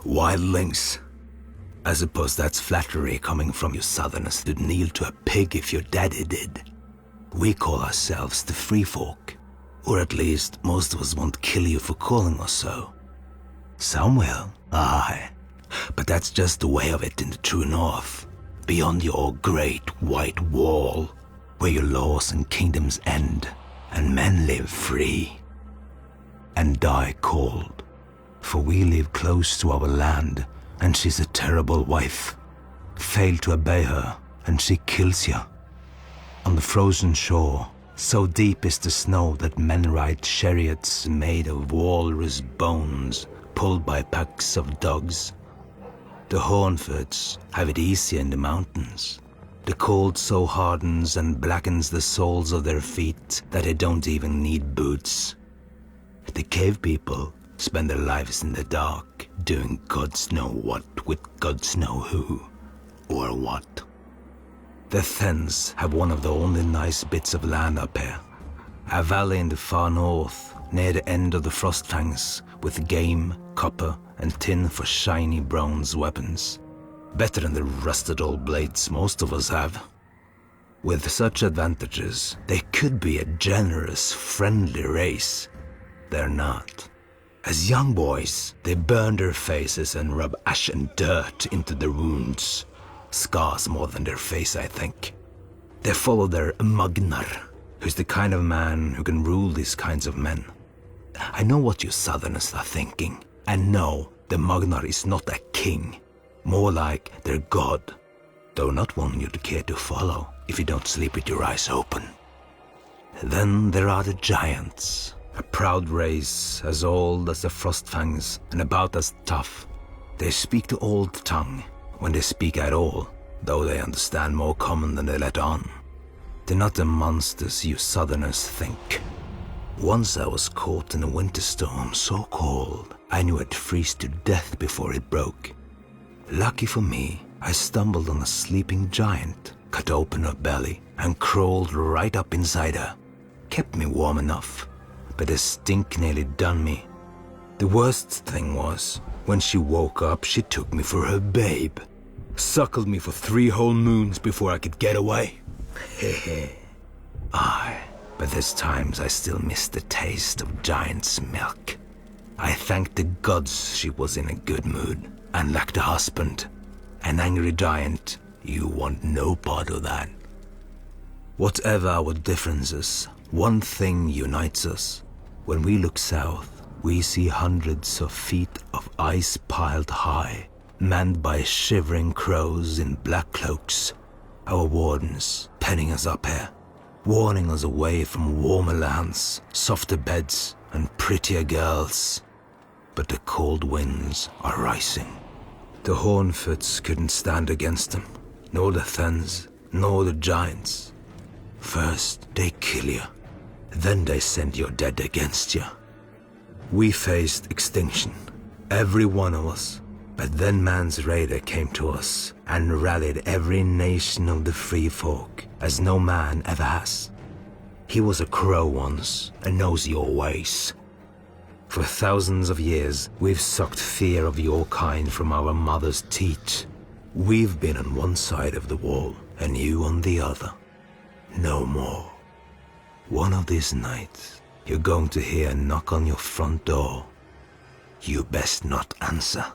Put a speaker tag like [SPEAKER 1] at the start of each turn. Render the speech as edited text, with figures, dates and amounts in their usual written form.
[SPEAKER 1] Wildlings. I suppose that's flattery coming from you southerners who'd kneel to a pig if your daddy did. We call ourselves the Freefolk. Or at least, most of us won't kill you for calling us so. Some will, aye. But that's just the way of it in the true north. Beyond your great white wall, where your laws and kingdoms end, and men live free. And die cold. For we live close to our land, and she's a terrible wife. Fail to obey her, and she kills you. On the frozen shore, so deep is the snow that men ride chariots made of walrus bones, pulled by packs of dogs. The Hornfoots have it easier in the mountains. The cold so hardens and blackens the soles of their feet that they don't even need boots. The cave people spend their lives in the dark, doing God's know what with God's know who, or what. The Thens have one of the only nice bits of land up here. A valley in the far north, near the end of the Frostfangs, with game, copper, and tin for shiny bronze weapons. Better than the rusted old blades most of us have. With such advantages, they could be a generous, friendly race. They're not. As young boys, they burn their faces and rub ash and dirt into their wounds. Scars more than their face, I think. They follow their Magnar, who's the kind of man who can rule these kinds of men. I know what you southerners are thinking, and no, the Magnar is not a king. More like their god, though not one you'd care to follow if you don't sleep with your eyes open. Then there are the giants, a proud race as old as the Frostfangs and about as tough. They speak the old tongue, when they speak at all, though they understand more common than they let on. They're not the monsters you southerners think. Once I was caught in a winter storm so cold, I knew I'd freeze to death before it broke. Lucky for me, I stumbled on a sleeping giant, cut open her belly, and crawled right up inside her. Kept me warm enough, but the stink nearly done me. The worst thing was, when she woke up, she took me for her babe. Suckled me for 3 whole moons before I could get away. Hehe. Aye, but there's times I still miss the taste of giant's milk. I thank the gods she was in a good mood and lacked a husband. An angry giant, you want no part of that. Whatever our differences, one thing unites us. When we look south, we see hundreds of feet of ice piled high, manned by shivering crows in black cloaks. Our wardens penning us up here, warning us away from warmer lands, softer beds, and prettier girls. But the cold winds are rising. The Hornfoots couldn't stand against them, nor the Thens, nor the giants. First they kill you, then they send your dead against you. We faced extinction, every one of us, but then man's raider came to us and rallied every nation of the free folk, as no man ever has. He was a crow once and knows your ways. For thousands of years, we've sucked fear of your kind from our mother's teat. We've been on one side of the wall and you on the other. No more. One of these nights, you're going to hear a knock on your front door. You best not answer.